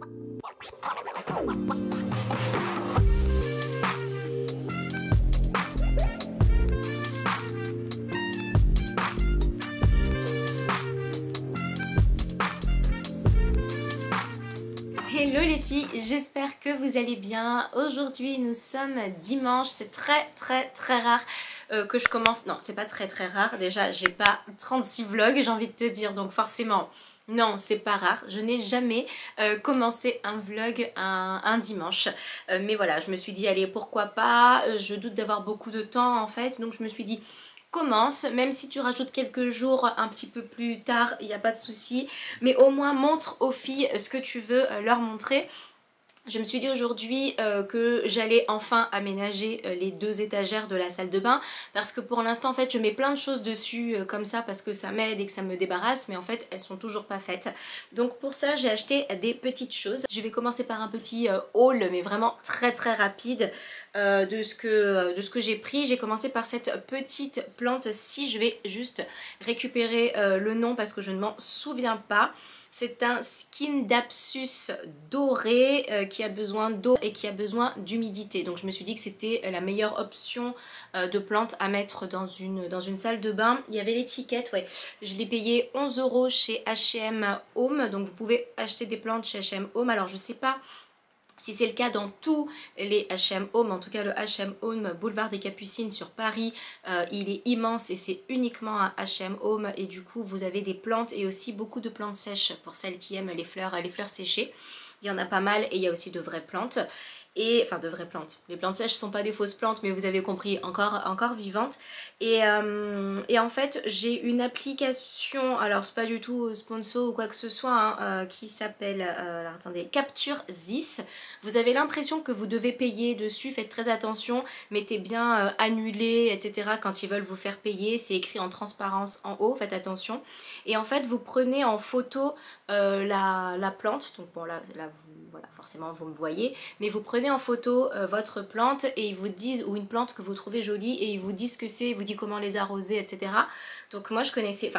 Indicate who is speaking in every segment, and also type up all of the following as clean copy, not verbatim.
Speaker 1: Hello les filles, j'espère que vous allez bien. Aujourd'hui nous sommes dimanche, c'est très rare que je commence. Non, c'est pas très rare, déjà j'ai pas 36 vlogs j'ai envie de te dire, donc forcément non, c'est pas rare. Je n'ai jamais commencé un vlog un dimanche, mais voilà, je me suis dit allez pourquoi pas, je doute d'avoir beaucoup de temps en fait, donc je me suis dit commence, même si tu rajoutes quelques jours un petit peu plus tard, il n'y a pas de souci, mais au moins montre aux filles ce que tu veux leur montrer. Je me suis dit aujourd'hui que j'allais enfin aménager les 2 étagères de la salle de bain, parce que pour l'instant en fait je mets plein de choses dessus comme ça parce que ça m'aide et que ça me débarrasse, mais en fait elles sont toujours pas faites. Donc pour ça j'ai acheté des petites choses. Je vais commencer par un petit haul mais vraiment très rapide de ce que j'ai pris. J'ai commencé par cette petite plante-ci, je vais juste récupérer le nom parce que je ne m'en souviens pas. C'est un Scindapsus doré qui a besoin d'eau et qui a besoin d'humidité. Donc je me suis dit que c'était la meilleure option de plante à mettre dans une salle de bain. Il y avait l'étiquette, ouais. Je l'ai payé 11 € chez H&M Home. Donc vous pouvez acheter des plantes chez H&M Home. Alors je sais pas si c'est le cas dans tous les H&M Home, en tout cas le H&M Home Boulevard des Capucines sur Paris, il est immense et c'est uniquement un H&M Home, et du coup vous avez des plantes et aussi beaucoup de plantes sèches pour celles qui aiment les fleurs séchées. Il y en a pas mal et il y a aussi de vraies plantes. Et enfin de vraies plantes, les plantes sèches ne sont pas des fausses plantes, mais vous avez compris, encore vivantes. Et en fait j'ai une application, alors c'est pas du tout sponsor ou quoi que ce soit, hein, qui s'appelle, alors attendez, Capture This. Vous avez l'impression que vous devez payer dessus, faites très attention, mettez bien annulé, etc. quand ils veulent vous faire payer, c'est écrit en transparence en haut, faites attention. Et en fait vous prenez en photo la plante, donc bon là voilà, forcément vous me voyez, mais vous prenez en photo votre plante et ils vous disent, ou une plante que vous trouvez jolie, et ils vous disent ce que c'est, ils vous disent comment les arroser, etc. Donc moi je connaissais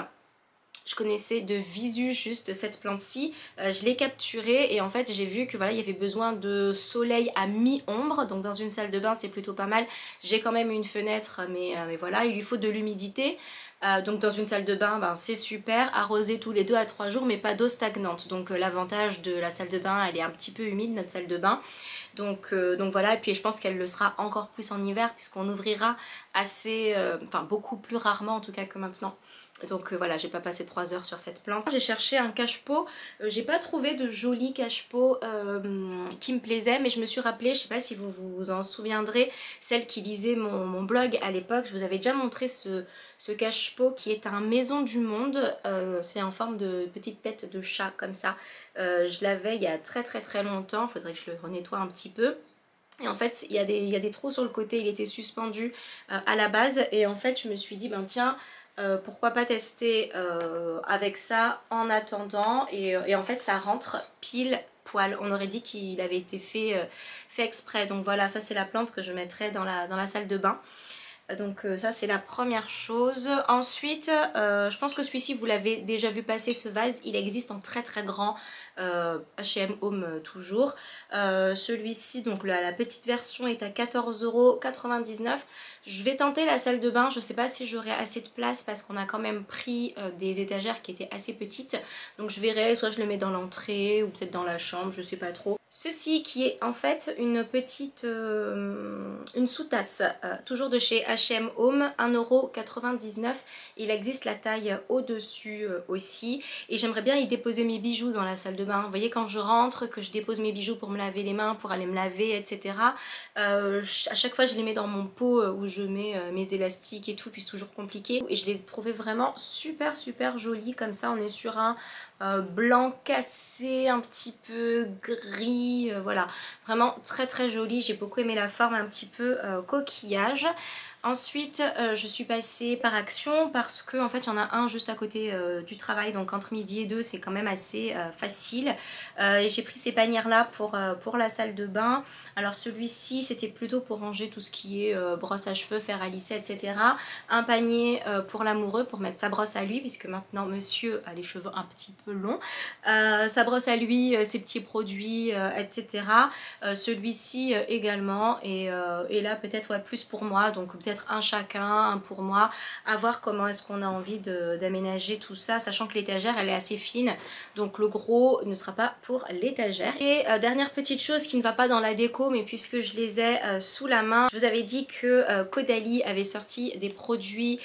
Speaker 1: de visu juste cette plante-ci, je l'ai capturée et en fait j'ai vu que voilà il y avait besoin de soleil à mi-ombre, donc dans une salle de bain c'est plutôt pas mal. J'ai quand même une fenêtre mais voilà, il lui faut de l'humidité. Donc dans une salle de bain c'est super, arroser tous les 2 à 3 jours mais pas d'eau stagnante, donc l'avantage de la salle de bain, elle est un petit peu humide notre salle de bain, donc voilà. Et puis je pense qu'elle le sera encore plus en hiver puisqu'on ouvrira assez, beaucoup plus rarement en tout cas que maintenant. Donc voilà, j'ai pas passé 3 heures sur cette plante. J'ai cherché un cache-pot, j'ai pas trouvé de joli cache-pot qui me plaisait, mais je me suis rappelé, je sais pas si vous vous en souviendrez, celle qui lisait mon blog à l'époque, je vous avais déjà montré ce cache-pot qui est un maison du monde, c'est en forme de petite tête de chat comme ça. Je l'avais il y a très longtemps, faudrait que je le renettoie un petit peu. Et en fait il y a des trous sur le côté, il était suspendu à la base, et en fait je me suis dit ben tiens, pourquoi pas tester avec ça en attendant, et en fait ça rentre pile poil. On aurait dit qu'il avait été fait exprès. Donc voilà, ça c'est la plante que je mettrai dans la salle de bain. Donc ça c'est la première chose. Ensuite je pense que celui-ci vous l'avez déjà vu passer, ce vase, il existe en très grand, H&M Home toujours. Celui-ci, donc la petite version est à 14,99 €. Je vais tenter la salle de bain, je sais pas si j'aurai assez de place parce qu'on a quand même pris des étagères qui étaient assez petites. Donc je verrai, soit je le mets dans l'entrée ou peut-être dans la chambre, je sais pas trop. Ceci qui est en fait une petite une sous-tasse, toujours de chez H&M Home, 1,99 €. Il existe la taille au-dessus aussi, et j'aimerais bien y déposer mes bijoux dans la salle de bain. Vous voyez, quand je rentre, que je dépose mes bijoux pour me laver les mains, pour aller me laver, etc. À chaque fois je les mets dans mon pot où je mets mes élastiques et tout, puis c'est toujours compliqué. Et je les ai trouvés vraiment super jolis comme ça. On est sur un blanc cassé, un petit peu gris, voilà, vraiment très joli. J'ai beaucoup aimé la forme, un petit peu coquillage. Ensuite je suis passée par Action parce que en fait il y en a un juste à côté du travail, donc entre midi et 2 c'est quand même assez facile. Et j'ai pris ces panières là pour la salle de bain. Alors celui-ci c'était plutôt pour ranger tout ce qui est brosse à cheveux, fer à lisser, etc. Un panier pour l'amoureux pour mettre sa brosse à lui, puisque maintenant monsieur a les cheveux un petit peu longs. Sa brosse à lui, ses petits produits, etc. Celui-ci également, et là peut-être ouais, plus pour moi, donc peut-être un chacun, un pour moi, à voir comment est-ce qu'on a envie d'aménager tout ça, sachant que l'étagère elle est assez fine, donc le gros ne sera pas pour l'étagère. Et dernière petite chose qui ne va pas dans la déco, mais puisque je les ai sous la main, je vous avais dit que Caudalie avait sorti des produits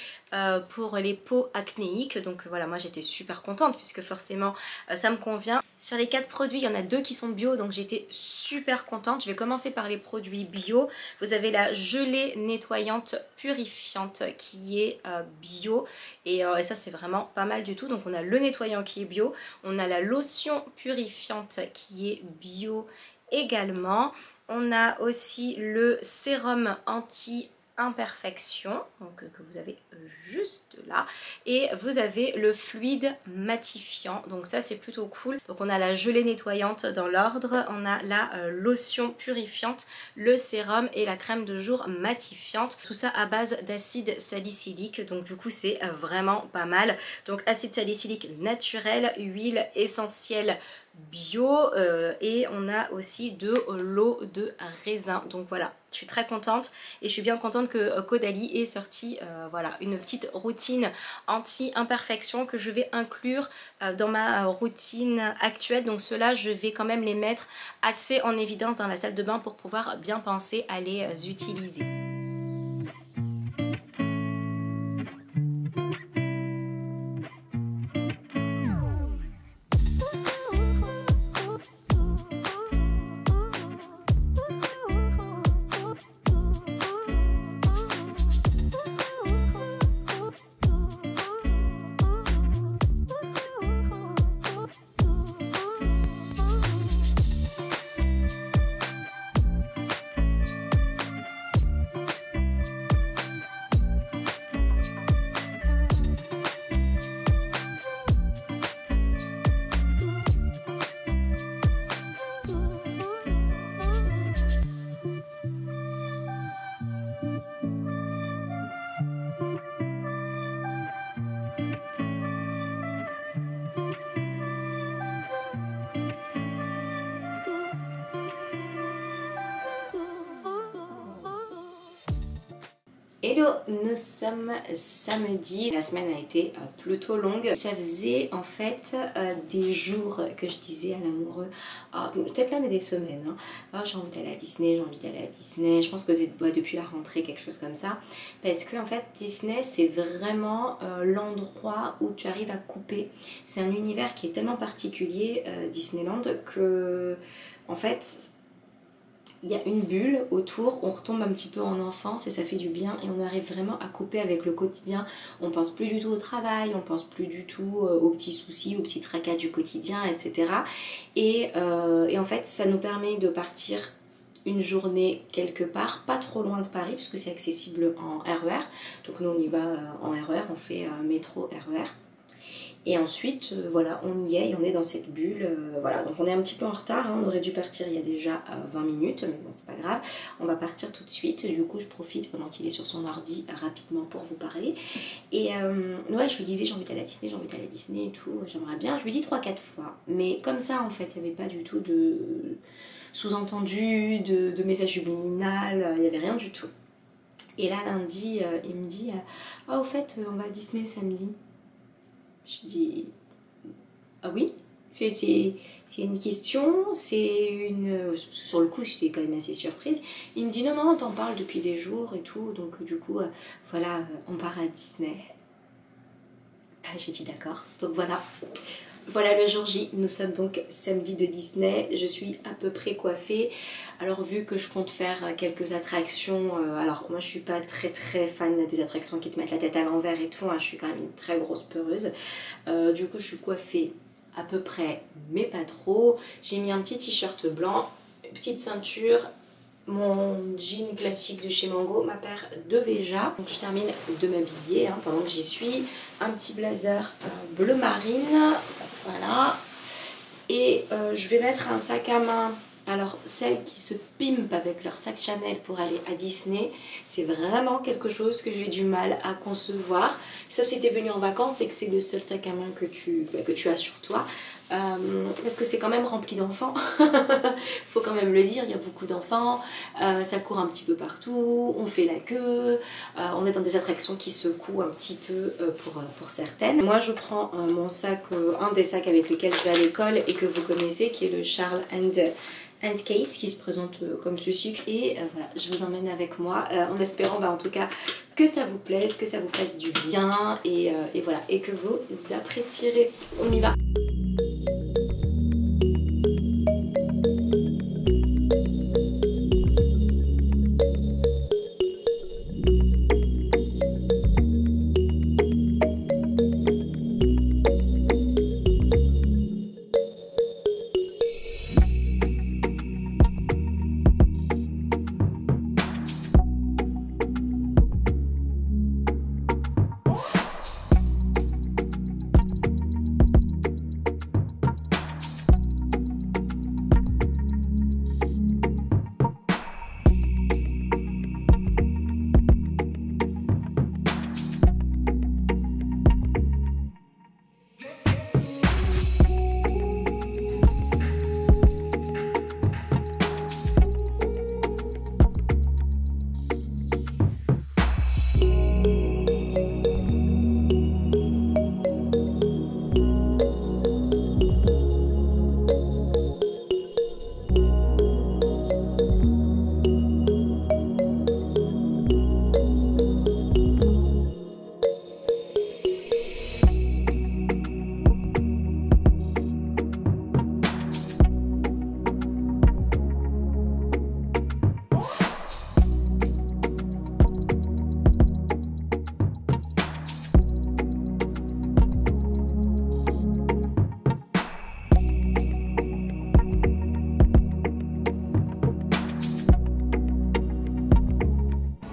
Speaker 1: pour les peaux acnéiques, donc voilà, moi j'étais super contente puisque forcément ça me convient. Sur les 4 produits il y en a 2 qui sont bio, donc j'étais super contente. Je vais commencer par les produits bio. Vous avez la gelée nettoyante purifiante qui est bio, et ça c'est vraiment pas mal du tout. Donc on a le nettoyant qui est bio, on a la lotion purifiante qui est bio également, on a aussi le sérum anti imperfection, donc que vous avez juste là, et vous avez le fluide matifiant, donc ça c'est plutôt cool. Donc on a la gelée nettoyante dans l'ordre, on a la lotion purifiante, le sérum et la crème de jour matifiante, tout ça à base d'acide salicylique, donc du coup c'est vraiment pas mal. Donc acide salicylique naturel, huile essentielle bio, et on a aussi de l'eau de raisin. Donc voilà, je suis très contente et je suis bien contente que Caudalie ait sorti voilà, une petite routine anti-imperfection que je vais inclure dans ma routine actuelle. Donc ceux-là je vais quand même les mettre assez en évidence dans la salle de bain pour pouvoir bien penser à les utiliser. Hello, nous sommes samedi, la semaine a été plutôt longue. Ça faisait en fait des jours que je disais à l'amoureux, peut-être même des semaines, hein. J'ai envie d'aller à Disney, j'ai envie d'aller à Disney. Je pense que c'est depuis la rentrée, quelque chose comme ça. Parce que en fait Disney c'est vraiment l'endroit où tu arrives à couper. C'est un univers qui est tellement particulier, Disneyland, que en fait il y a une bulle autour, on retombe un petit peu en enfance et ça fait du bien, et on arrive vraiment à couper avec le quotidien. On pense plus du tout au travail, on pense plus du tout aux petits soucis, aux petits tracas du quotidien, etc. Et en fait ça nous permet de partir une journée quelque part, pas trop loin de Paris puisque c'est accessible en RER. Donc nous on y va en RER, on fait métro RER. Et ensuite, voilà, on y est et on est dans cette bulle. Voilà, donc on est un petit peu en retard, hein, on aurait dû partir il y a déjà 20 minutes, mais bon, c'est pas grave. On va partir tout de suite. Du coup, je profite pendant qu'il est sur son ordi rapidement pour vous parler. Et ouais, je lui disais, j'ai envie d'aller à Disney, j'ai envie d'aller à Disney et tout, j'aimerais bien. Je lui dis 3-4 fois. Mais comme ça, en fait, il n'y avait pas du tout de sous-entendu, de message subliminal, il n'y avait rien du tout. Et là, lundi, il me dit, au fait, on va à Disney samedi. Je dis, ah oui, c'est une question, c'est une... Sur le coup, j'étais quand même assez surprise. Il me dit, non, non, on t'en parle depuis des jours et tout, donc du coup, voilà, on part à Disney. J'ai dit d'accord, donc voilà. Voilà le jour J, nous sommes donc samedi de Disney, je suis à peu près coiffée. Alors vu que je compte faire quelques attractions, alors moi je suis pas très fan des attractions qui te mettent la tête à l'envers et tout, hein, je suis quand même une très grosse peureuse. Du coup je suis coiffée à peu près mais pas trop. J'ai mis un petit t-shirt blanc, une petite ceinture, mon jean classique de chez Mango, ma paire de Veja. Donc je termine de m'habiller pendant que j'y suis. Un petit blazer bleu marine, voilà. Et je vais mettre un sac à main. Alors celles qui se pimpent avec leur sac Chanel pour aller à Disney, c'est vraiment quelque chose que j'ai du mal à concevoir. Sauf si tu es venu en vacances et que c'est le seul sac à main que tu as sur toi. Parce que c'est quand même rempli d'enfants. Faut quand même le dire, il y a beaucoup d'enfants. Ça court un petit peu partout, on fait la queue. On est dans des attractions qui secouent un petit peu pour certaines. Moi je prends mon sac, un des sacs avec lesquels je vais à l'école et que vous connaissez, qui est le Charles and Case, qui se présente comme ceci. Et voilà, je vous emmène avec moi en espérant en tout cas que ça vous plaise, que ça vous fasse du bien et voilà, et que vous apprécierez. On y va.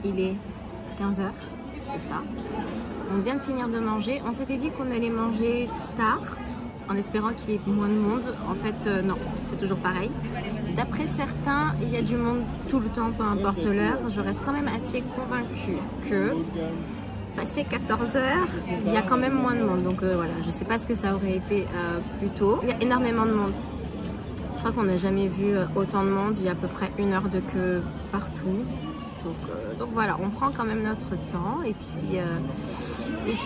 Speaker 1: Il est 15h, c'est ça. On vient de finir de manger. On s'était dit qu'on allait manger tard, en espérant qu'il y ait moins de monde. En fait, non, c'est toujours pareil. D'après certains, il y a du monde tout le temps, peu importe l'heure. Je reste quand même assez convaincue que, passé 14h, il y a quand même moins de monde. Donc voilà, je sais pas ce que ça aurait été plus tôt. Il y a énormément de monde. Je crois qu'on n'a jamais vu autant de monde. Il y a à peu près 1 heure de queue partout. Donc voilà, on prend quand même notre temps et puis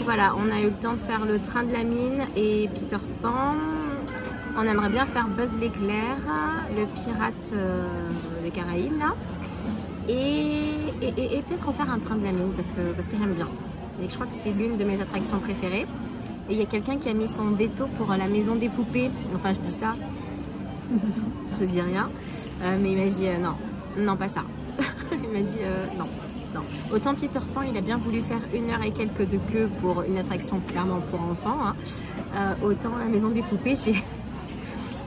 Speaker 1: voilà, on a eu le temps de faire le train de la mine et Peter Pan. On aimerait bien faire Buzz l'éclair, le pirate des Caraïbes là, et peut-être refaire un train de la mine parce que j'aime bien. Et je crois que c'est l'une de mes attractions préférées. Et il y a quelqu'un qui a mis son veto pour la maison des poupées. Enfin, je dis ça, je dis rien, mais il m'a dit non, pas ça. Il m'a dit non. Autant Peter Pan, il a bien voulu faire 1 heure et quelques de queue pour une attraction clairement pour enfants. Autant la maison des poupées, il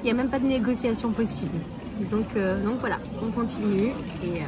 Speaker 1: n'y a même pas de négociation possible. Donc voilà, on continue et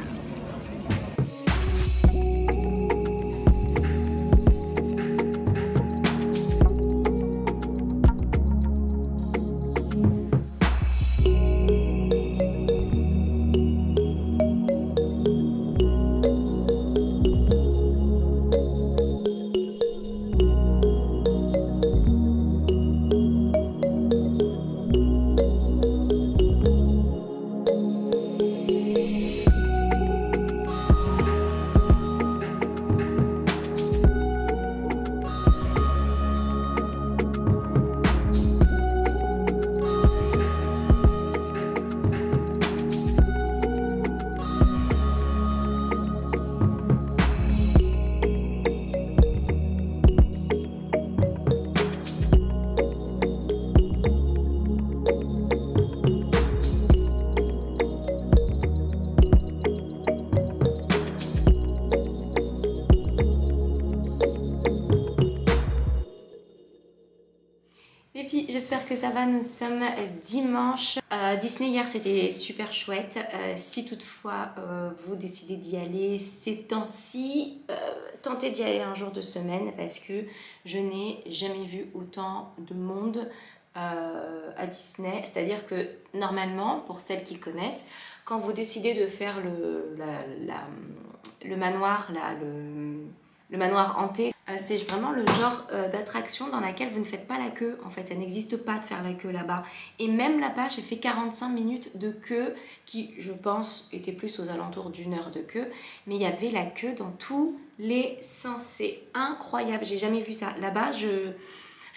Speaker 1: ça va? Nous sommes dimanche. Disney hier c'était super chouette. Si toutefois vous décidez d'y aller ces temps-ci, tentez d'y aller un jour de semaine parce que je n'ai jamais vu autant de monde à Disney. C'est-à-dire que normalement, pour celles qui connaissent, quand vous décidez de faire le manoir, le manoir hanté, c'est vraiment le genre d'attraction dans laquelle vous ne faites pas la queue. En fait, ça n'existe pas de faire la queue là-bas. Et même là-bas, j'ai fait 45 minutes de queue qui, je pense, était plus aux alentours d'une heure de queue. Mais il y avait la queue dans tous les sens. C'est incroyable. J'ai jamais vu ça. Là-bas, je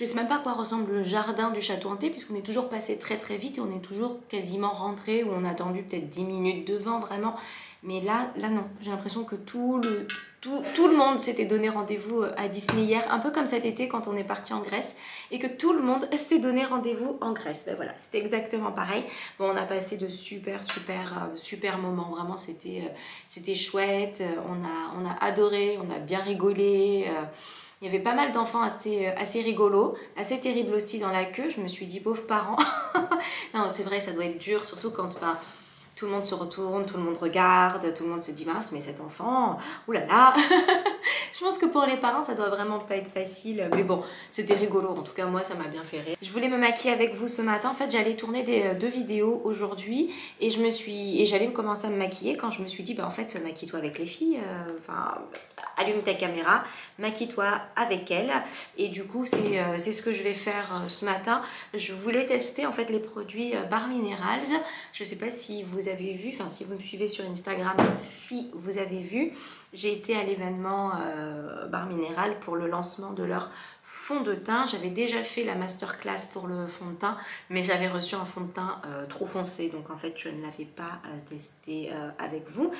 Speaker 1: ne sais même pas à quoi ressemble le jardin du château hanté puisqu'on est toujours passé très très vite et on est toujours quasiment rentré ou on a attendu peut-être 10 minutes devant vraiment. Mais là non, j'ai l'impression que tout le monde s'était donné rendez-vous à Disney hier, un peu comme cet été quand on est parti en Grèce et que tout le monde s'est donné rendez-vous en Grèce. Ben voilà, c'était exactement pareil. Bon, on a passé de super moments, vraiment c'était chouette, on a adoré, on a bien rigolé. Il y avait pas mal d'enfants assez rigolos, assez terribles aussi dans la queue. Je me suis dit, pauvres parents. Non, c'est vrai, ça doit être dur, surtout quand tout le monde se retourne, tout le monde regarde, tout le monde se dit, mince, mais cet enfant, oulala. Je pense que pour les parents, ça doit vraiment pas être facile. Mais bon, c'était rigolo. En tout cas, moi, ça m'a bien fait rire. Je voulais me maquiller avec vous ce matin. En fait, j'allais tourner deux vidéos aujourd'hui et j'allais commencer à me maquiller quand je me suis dit, bah en fait, maquille-toi avec les filles. Allume ta caméra, maquille-toi avec elles. Et du coup, c'est ce que je vais faire ce matin. Je voulais tester en fait les produits Bar Minerals. Je sais pas si vous avez vu, enfin si vous me suivez sur Instagram, si vous avez vu, j'ai été à l'événement Bar Mineral pour le lancement de leur fond de teint. J'avais déjà fait la masterclass pour le fond de teint, mais j'avais reçu un fond de teint trop foncé, donc en fait je ne l'avais pas testé avec vous.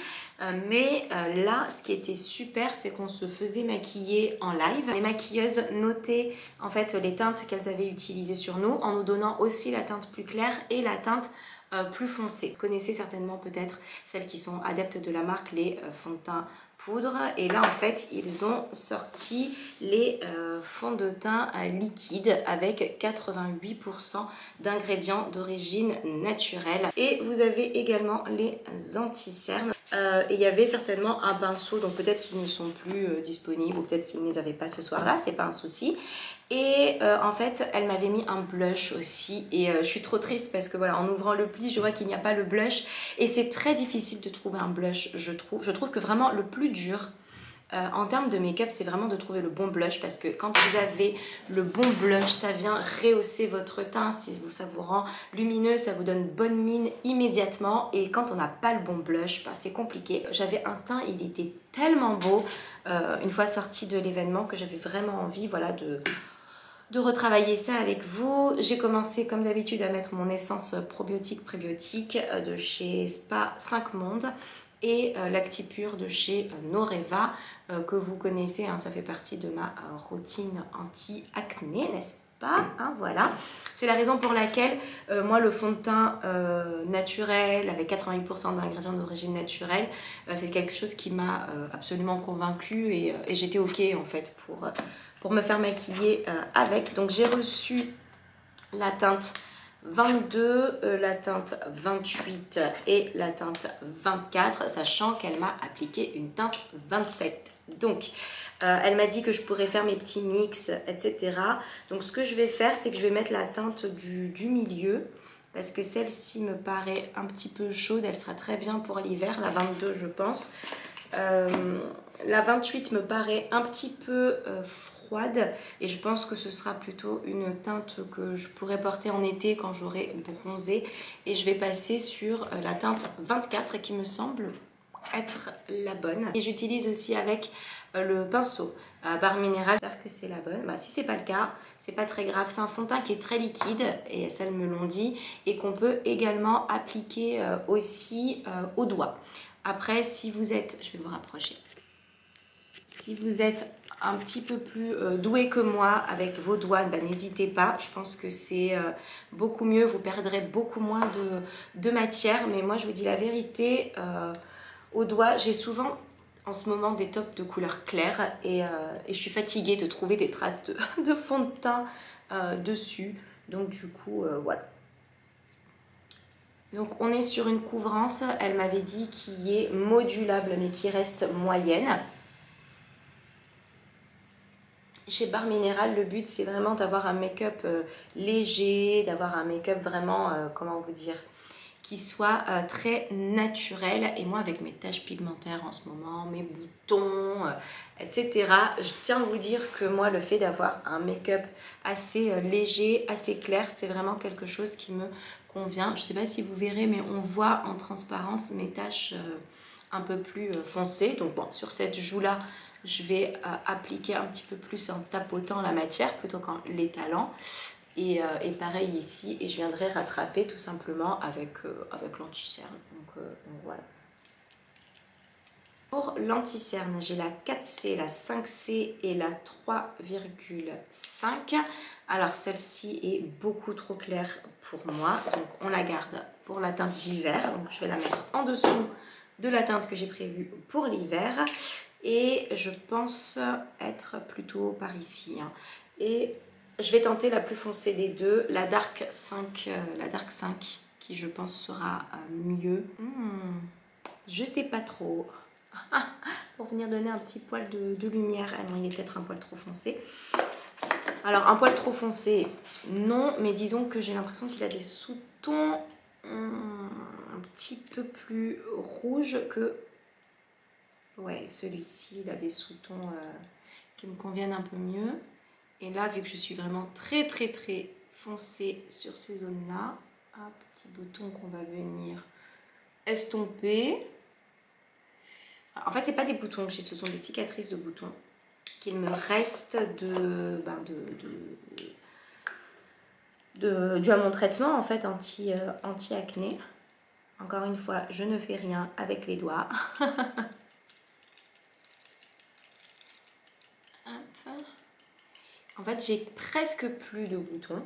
Speaker 1: Mais là, ce qui était super, c'est qu'on se faisait maquiller en live. Les maquilleuses notaient en fait les teintes qu'elles avaient utilisées sur nous, en nous donnant aussi la teinte plus claire et la teinte plus foncée. Vous connaissez certainement peut-être celles qui sont adeptes de la marque, les fonds de teint poudre, et là en fait ils ont sorti les fonds de teint liquides avec 88% d'ingrédients d'origine naturelle, et vous avez également les anti-cernes. Et il y avait certainement un pinceau, donc peut-être qu'ils ne sont plus disponibles ou peut-être qu'ils ne les avaient pas ce soir-là, c'est pas un souci. Et en fait, elle m'avait mis un blush aussi et je suis trop triste parce que voilà, en ouvrant le pli, je vois qu'il n'y a pas le blush et c'est très difficile de trouver un blush, je trouve. Je trouve que vraiment le plus dur en termes de make-up, c'est vraiment de trouver le bon blush parce que quand vous avez le bon blush, ça vient rehausser votre teint, ça vous rend lumineux, ça vous donne bonne mine immédiatement, et quand on n'a pas le bon blush, bah, c'est compliqué. J'avais un teint, il était tellement beau une fois sorti de l'événement que j'avais vraiment envie, voilà, de retravailler ça avec vous. J'ai commencé comme d'habitude à mettre mon essence probiotique prébiotique de chez Spa 5 Mondes et l'Actipure de chez Noreva que vous connaissez, hein, ça fait partie de ma routine anti-acné, n'est-ce pas, hein, voilà. C'est la raison pour laquelle moi le fond de teint naturel avec 88% d'ingrédients d'origine naturelle, c'est quelque chose qui m'a absolument convaincue et j'étais ok en fait pour me faire maquiller avec. Donc j'ai reçu la teinte 22, la teinte 28 et la teinte 24, sachant qu'elle m'a appliqué une teinte 27. Donc elle m'a dit que je pourrais faire mes petits mix, etc. Donc ce que je vais faire, c'est que je vais mettre la teinte du milieu, parce que celle-ci me paraît un petit peu chaude, elle sera très bien pour l'hiver, la 22 je pense. La 28 me paraît un petit peu froide et je pense que ce sera plutôt une teinte que je pourrais porter en été quand j'aurai bronzé, et je vais passer sur la teinte 24 qui me semble être la bonne, et j'utilise aussi avec le pinceau Bar Mineral. J'espère que c'est la bonne. Bah, si c'est pas le cas, c'est pas très grave. C'est un fond de teint qui est très liquide et ça me l'ont dit, et qu'on peut également appliquer aussi au doigt. Après, si vous êtes, je vais vous rapprocher, si vous êtes un petit peu plus doué que moi avec vos doigts, bah, n'hésitez pas. Je pense que c'est beaucoup mieux, vous perdrez beaucoup moins de matière. Mais moi, je vous dis la vérité, au doigt, j'ai souvent en ce moment des tops de couleur claire et je suis fatiguée de trouver des traces de fond de teint dessus. Donc du coup, voilà. Donc on est sur une couvrance, elle m'avait dit, qui est modulable mais qui reste moyenne. Chez Barre Minéral, le but c'est vraiment d'avoir un make-up léger, d'avoir un make-up vraiment, comment vous dire, qui soit très naturel. Et moi avec mes taches pigmentaires en ce moment, mes boutons, etc. Je tiens à vous dire que moi le fait d'avoir un make-up assez léger, assez clair, c'est vraiment quelque chose qui me convient. Je ne sais pas si vous verrez, mais on voit en transparence mes taches un peu plus foncées. Donc bon, sur cette joue là, je vais appliquer un petit peu plus en tapotant la matière plutôt qu'en l'étalant. Et pareil ici, et je viendrai rattraper tout simplement avec, avec l'anti-cerne. Donc voilà. Pour l'anti-cerne, j'ai la 4C, la 5C et la 3,5. Alors celle-ci est beaucoup trop claire pour moi, donc on la garde pour la teinte d'hiver. Donc je vais la mettre en dessous de la teinte que j'ai prévue pour l'hiver. Et je pense être plutôt par ici. Hein. Et je vais tenter la plus foncée des deux, la Dark 5, qui je pense sera mieux. Je sais pas trop. Pour venir donner un petit poil de lumière. Ah non, il est peut-être un poil trop foncé. Alors, un poil trop foncé, non. Mais disons que j'ai l'impression qu'il a des sous-tons un petit peu plus rouges que... Ouais, celui-ci, il a des sous-tons qui me conviennent un peu mieux. Et là, vu que je suis vraiment très foncée sur ces zones-là, un petit bouton qu'on va venir estomper. En fait, c'est pas des boutons que j'ai, ce sont des cicatrices de boutons qu'il me reste dû à mon traitement en fait anti-acné. Encore une fois, je ne fais rien avec les doigts. En fait, j'ai presque plus de boutons.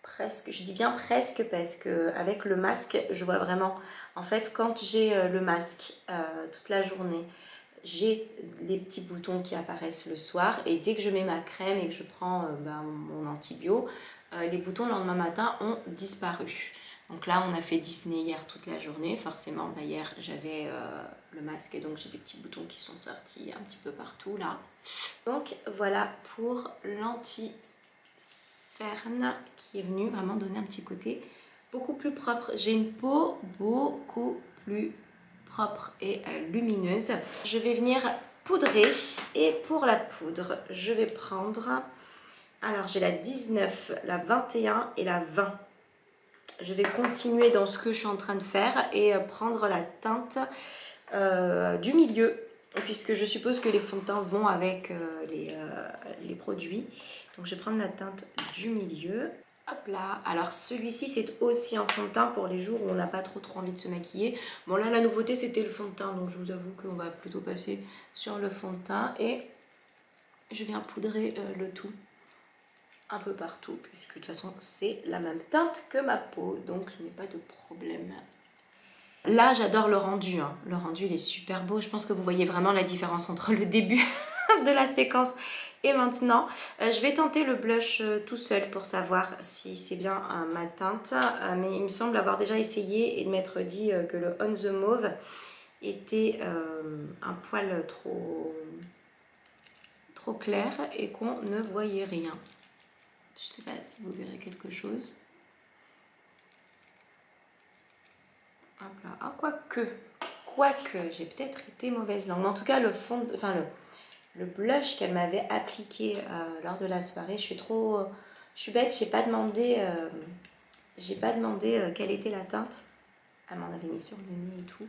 Speaker 1: Presque, je dis bien presque parce que avec le masque, je vois vraiment. En fait, quand j'ai le masque toute la journée, j'ai les petits boutons qui apparaissent le soir. Et dès que je mets ma crème et que je prends mon antibio, les boutons le lendemain matin ont disparu. Donc là, on a fait Disney hier toute la journée. Forcément, hier, j'avais le masque et donc j'ai des petits boutons qui sont sortis un petit peu partout là. Donc voilà pour l'anti-cerne qui est venu vraiment donner un petit côté beaucoup plus propre. J'ai une peau beaucoup plus propre et lumineuse. Je vais venir poudrer et pour la poudre, je vais prendre... Alors j'ai la 19, la 21 et la 20. Je vais continuer dans ce que je suis en train de faire et prendre la teinte du milieu, puisque je suppose que les fonds de teint vont avec les produits. Donc je vais prendre la teinte du milieu. Hop là, alors celui-ci c'est aussi un fond de teint pour les jours où on n'a pas trop envie de se maquiller. Bon là la nouveauté c'était le fond de teint, donc je vous avoue qu'on va plutôt passer sur le fond de teint. Et je viens poudrer le tout un peu partout, puisque de toute façon c'est la même teinte que ma peau, donc je n'ai pas de problème. Là j'adore le rendu, hein. Le rendu il est super beau, je pense que vous voyez vraiment la différence entre le début de la séquence et maintenant. Je vais tenter le blush tout seul pour savoir si c'est bien ma teinte, mais il me semble avoir déjà essayé et de m'être dit que le On The Mauve était un poil trop clair et qu'on ne voyait rien. Je sais pas si vous verrez quelque chose. Hop là. Ah, quoique, j'ai peut-être été mauvaise langue. Mais en tout cas, le blush qu'elle m'avait appliqué lors de la soirée, je suis bête, j'ai pas demandé quelle était la teinte. Elle m'en avait mis sur le nez et tout.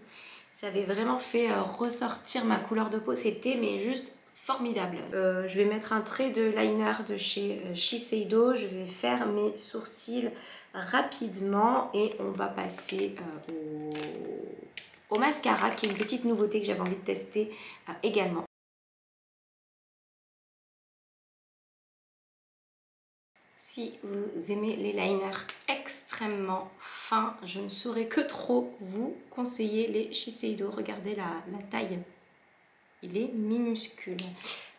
Speaker 1: Ça avait vraiment fait ressortir ma couleur de peau. C'était mais juste formidable. Je vais mettre un trait de liner de chez Shiseido. Je vais faire mes sourcils rapidement et on va passer au mascara, qui est une petite nouveauté que j'avais envie de tester également. Si vous aimez les liners extrêmement fins, je ne saurais que trop vous conseiller les Shiseido. Regardez la taille, il est minuscule.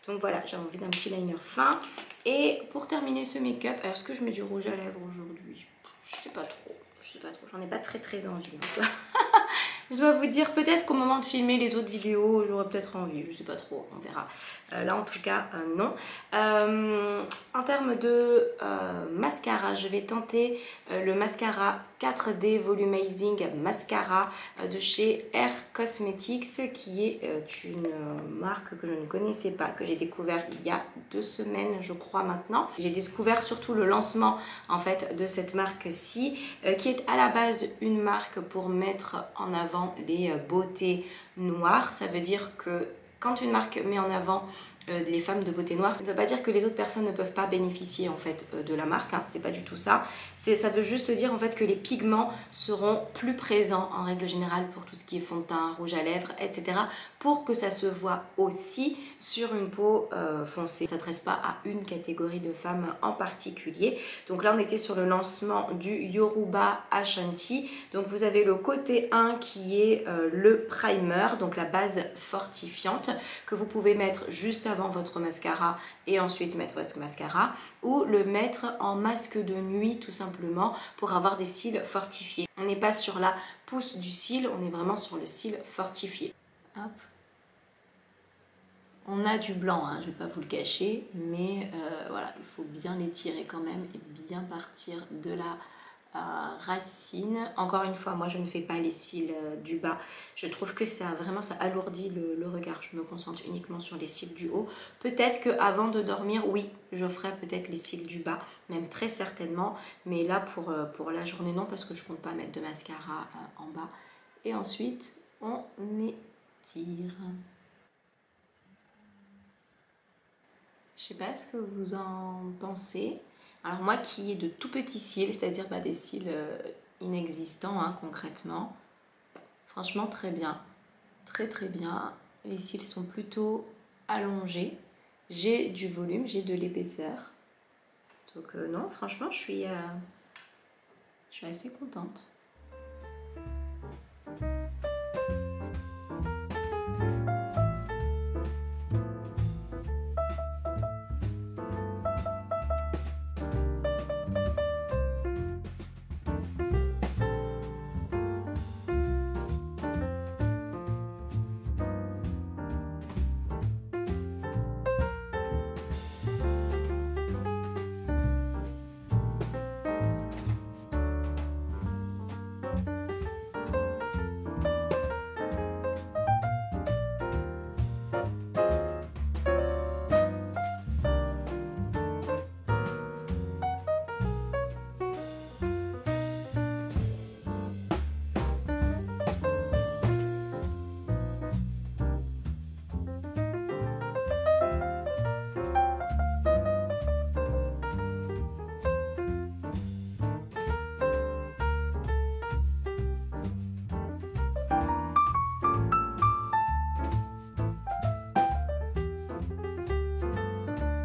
Speaker 1: Donc voilà, j'ai envie d'un petit liner fin. Et pour terminer ce make-up, alors est-ce que je mets du rouge à lèvres aujourd'hui? Je sais pas trop, j'en ai pas très envie. Je dois vous dire peut-être qu'au moment de filmer les autres vidéos, j'aurais peut-être envie, je sais pas trop, on verra. Là en tout cas, non. En termes de mascara, je vais tenter le mascara 4D Volumizing Mascara de chez Air Cosmetics, qui est une marque que je ne connaissais pas, que j'ai découvert il y a 2 semaines je crois maintenant. J'ai découvert surtout le lancement en fait de cette marque-ci, qui est à la base une marque pour mettre en avant les beautés noires. Ça veut dire que quand une marque met en avant les femmes de beauté noire, ça ne veut pas dire que les autres personnes ne peuvent pas bénéficier en fait de la marque, hein, c'est pas du tout ça. Ça veut juste dire en fait que les pigments seront plus présents en règle générale pour tout ce qui est fond de teint, rouge à lèvres, etc. pour que ça se voit aussi sur une peau foncée. Ça ne s'adresse pas à une catégorie de femmes en particulier. Donc là on était sur le lancement du Yoruba Ashanti. Donc vous avez le côté 1 qui est le primer, donc la base fortifiante que vous pouvez mettre juste avant votre mascara et ensuite mettre votre mascara, ou le mettre en masque de nuit tout simplement pour avoir des cils fortifiés. On n'est pas sur la pousse du cil, on est vraiment sur le cil fortifié. Hop. On a du blanc, hein, je ne vais pas vous le cacher, mais voilà, il faut bien l'étirer quand même et bien partir de la racine. Encore une fois, moi je ne fais pas les cils du bas. Je trouve que ça alourdit le regard. Je me concentre uniquement sur les cils du haut. Peut-être qu'avant de dormir, oui, je ferai peut-être les cils du bas, même très certainement. Mais là pour la journée, non, parce que je ne compte pas mettre de mascara en bas. Et ensuite, on étire. Je sais pas ce que vous en pensez. Alors moi qui ai de tout petits cils, c'est-à-dire des cils inexistants hein, concrètement, franchement très bien, très bien. Les cils sont plutôt allongés, j'ai du volume, j'ai de l'épaisseur. Donc non, franchement je suis assez contente.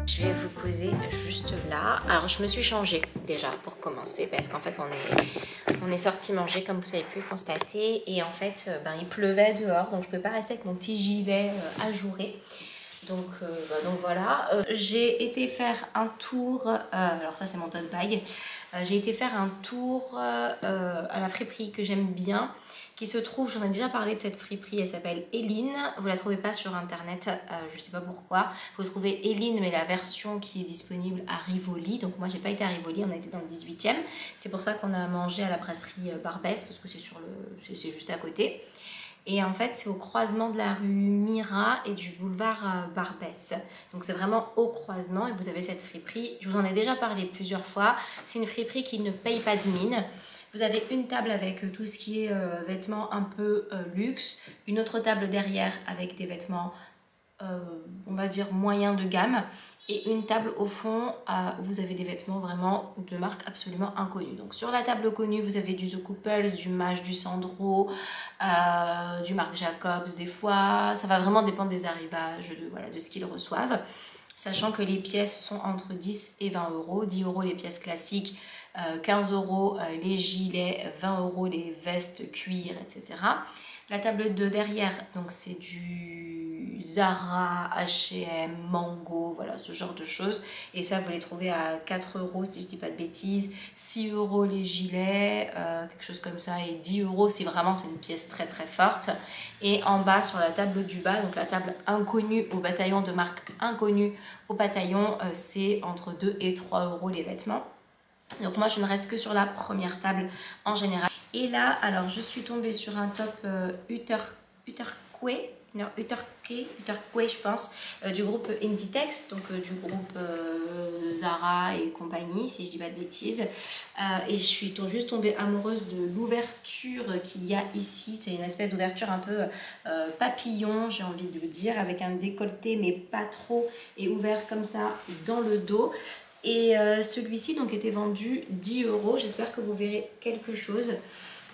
Speaker 1: Je vais vous poser juste là. Alors je me suis changée déjà pour commencer parce qu'en fait on est sorti manger comme vous avez pu le constater et en fait il pleuvait dehors donc je ne peux pas rester avec mon petit gilet ajouré. Donc voilà, j'ai été faire un tour, alors ça c'est mon tote bag, j'ai été faire un tour à la friperie que j'aime bien, qui se trouve, j'en ai déjà parlé de cette friperie, elle s'appelle Eline, vous la trouvez pas sur internet, je sais pas pourquoi, vous trouvez Eline mais la version qui est disponible à Rivoli, donc moi j'ai pas été à Rivoli, on a été dans le 18e, c'est pour ça qu'on a mangé à la brasserie Barbès, parce que c'est juste à côté. Et en fait, c'est au croisement de la rue Mira et du boulevard Barbès. Donc c'est vraiment au croisement et vous avez cette friperie. Je vous en ai déjà parlé plusieurs fois. C'est une friperie qui ne paye pas de mine. Vous avez une table avec tout ce qui est vêtements un peu luxe. Une autre table derrière avec des vêtements, on va dire, moyens de gamme. Et une table au fond où vous avez des vêtements vraiment de marque absolument inconnue. Donc sur la table connue, vous avez du The Couples, du Maje, du Sandro, du Marc Jacobs des fois. Ça va vraiment dépendre des arrivages, de ce qu'ils reçoivent. Sachant que les pièces sont entre 10 et 20 euros. 10 euros les pièces classiques, 15 euros les gilets, 20 euros les vestes cuir, etc. La table de derrière, donc c'est du du Zara, H&M, Mango, voilà ce genre de choses. Et ça vous les trouvez à 4 € si je dis pas de bêtises, 6 € les gilets, quelque chose comme ça, et 10 € si vraiment c'est une pièce très très forte. Et en bas sur la table du bas, donc la table inconnue au bataillon de marque inconnue au bataillon, c'est entre 2 et 3 € les vêtements. Donc moi je ne reste que sur la première table en général. Et là, alors je suis tombée sur un top Uterqué, je pense, du groupe Inditex, donc du groupe Zara et compagnie, si je dis pas de bêtises. Et je suis juste tombée amoureuse de l'ouverture qu'il y a ici. C'est une espèce d'ouverture un peu papillon, j'ai envie de le dire, avec un décolleté mais pas trop, et ouvert comme ça dans le dos. Et celui-ci donc était vendu 10 €. J'espère que vous verrez quelque chose.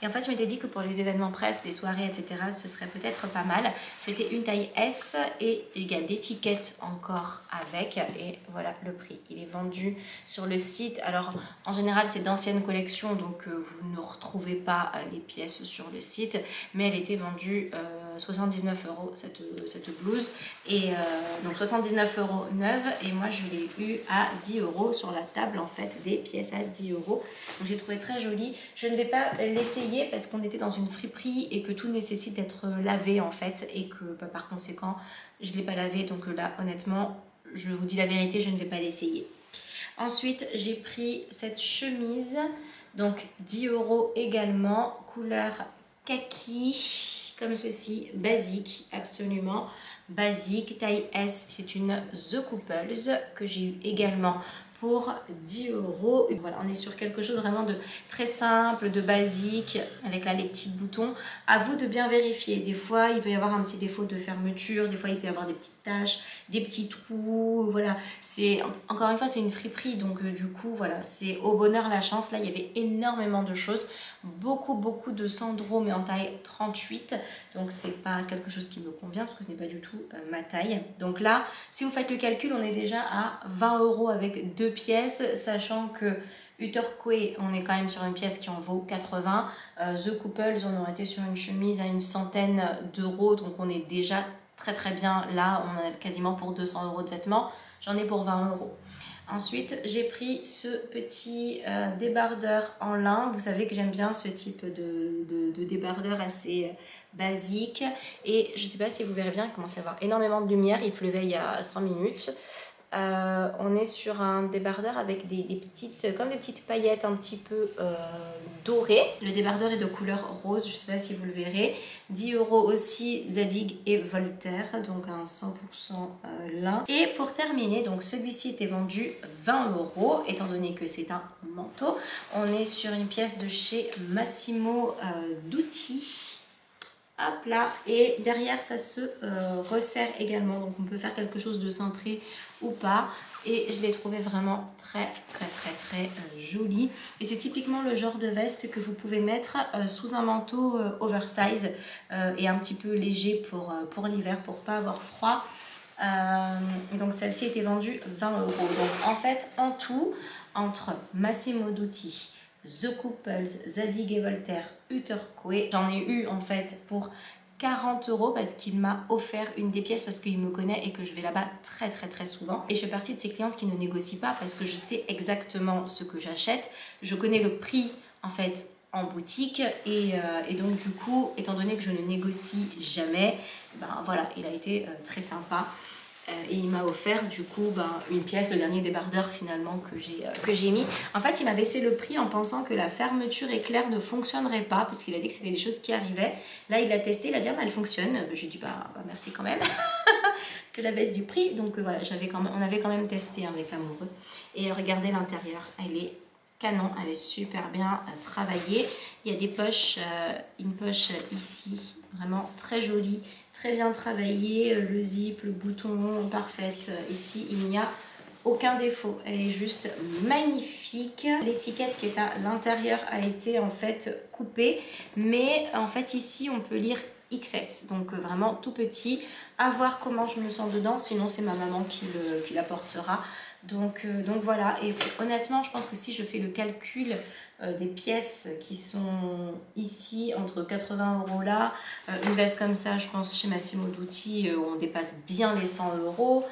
Speaker 1: Et en fait, je m'étais dit que pour les événements presse, les soirées, etc., ce serait peut-être pas mal. C'était une taille S et il y a d'étiquettes encore avec. Et voilà le prix. Il est vendu sur le site. Alors, en général, c'est d'anciennes collections, donc vous ne retrouvez pas les pièces sur le site. Mais elle était vendue 79 € cette blouse. Et donc 79 € neuve. Et moi, je l'ai eu à 10 € sur la table, en fait, des pièces à 10 €. Donc, j'ai trouvé très jolie. Je ne vais pas l'essayer parce qu'on était dans une friperie et que tout nécessite d'être lavé en fait, et que par conséquent je ne l'ai pas lavé, donc là honnêtement je vous dis la vérité, je ne vais pas l'essayer. Ensuite j'ai pris cette chemise, donc 10 € également, couleur kaki comme ceci, basique, absolument basique, taille S. C'est une The Couples que j'ai eu également pour 10 €. Et voilà, on est sur quelque chose vraiment de très simple, de basique, avec là les petits boutons. À vous de bien vérifier. Des fois, il peut y avoir un petit défaut de fermeture, des fois, il peut y avoir des petites taches, des petits trous. Voilà, c'est encore une fois, c'est une friperie, donc du coup, voilà, c'est au bonheur la chance. Là, il y avait énormément de choses, beaucoup de Sandro, mais en taille 38. Donc, c'est pas quelque chose qui me convient parce que ce n'est pas du tout ma taille. Donc là, si vous faites le calcul, on est déjà à 20 € avec deux pièces, sachant que Uterqué, on est quand même sur une pièce qui en vaut 80. The Couples, on aurait été sur une chemise à une centaine d'euros, donc on est déjà très bien. Là, on en a quasiment pour 200 € de vêtements. J'en ai pour 20 €. Ensuite, j'ai pris ce petit débardeur en lin. Vous savez que j'aime bien ce type de débardeur assez basique. Et je ne sais pas si vous verrez bien, il commence à y avoir énormément de lumière. Il pleuvait il y a 5 minutes. On est sur un débardeur avec comme des petites paillettes un petit peu dorées. Le débardeur est de couleur rose, je ne sais pas si vous le verrez. 10 € aussi, Zadig et Voltaire, donc un 100% lin. Et pour terminer, donc celui-ci était vendu 20 €, étant donné que c'est un manteau. On est sur une pièce de chez Massimo Dutti. Hop là, et derrière ça se resserre également, donc on peut faire quelque chose de cintré ou pas, et je l'ai trouvé vraiment très joli. Et c'est typiquement le genre de veste que vous pouvez mettre sous un manteau oversize et un petit peu léger pour l'hiver, pour pas avoir froid. Donc celle-ci était vendue 20 €. Donc en fait, en tout, entre Massimo Dutti, The Couples, Zadig et Voltaire, Uterqué, j'en ai eu en fait pour 40 € parce qu'il m'a offert une des pièces, parce qu'il me connaît et que je vais là-bas très souvent. Et je fais partie de ces clientes qui ne négocient pas parce que je sais exactement ce que j'achète. Je connais le prix en fait en boutique et donc du coup, étant donné que je ne négocie jamais, ben voilà, il a été très sympa. Et il m'a offert du coup une pièce, le dernier débardeur finalement que j'ai mis. En fait, il m'a baissé le prix en pensant que la fermeture éclair ne fonctionnerait pas, parce qu'il a dit que c'était des choses qui arrivaient. Là, il l'a testé, il a dit ah, bah, elle fonctionne. J'ai dit merci quand même de la baisse du prix. Donc voilà, on avait quand même testé avec l'amoureux. Et regardez l'intérieur, elle est canon, elle est super bien travaillée. Il y a des poches, une poche ici, vraiment très jolie, très bien travaillée, le zip, le bouton, parfaite. Ici, il n'y a aucun défaut, elle est juste magnifique. L'étiquette qui est à l'intérieur a été en fait coupée, mais en fait ici on peut lire XS, donc vraiment tout petit. À voir comment je me sens dedans, sinon c'est ma maman qui la portera. Donc voilà, et honnêtement je pense que si je fais le calcul des pièces qui sont ici, entre 80 € là, une veste comme ça je pense chez Massimo Dutti on dépasse bien les 100 €.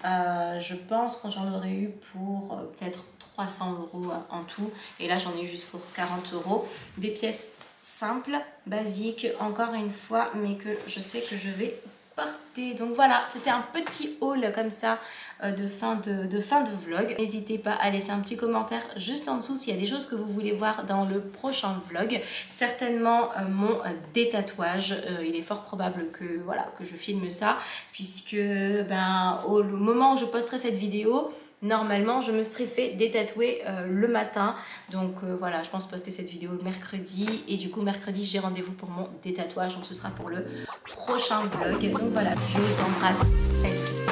Speaker 1: Je pense que j'en aurais eu pour peut-être 300 € en tout, et là j'en ai eu juste pour 40 €. Des pièces simples, basiques, encore une fois, mais que je sais que je vais porter. Donc voilà, c'était un petit haul comme ça de fin de vlog. N'hésitez pas à laisser un petit commentaire juste en dessous s'il y a des choses que vous voulez voir dans le prochain vlog. Certainement mon détatouage, il est fort probable que, voilà, que je filme ça, puisque au moment où je posterai cette vidéo, normalement je me serais fait détatouer le matin. Donc voilà, je pense poster cette vidéo mercredi, et du coup mercredi j'ai rendez-vous pour mon détatouage, donc ce sera pour le prochain vlog. Donc voilà, je vous embrasse, salut.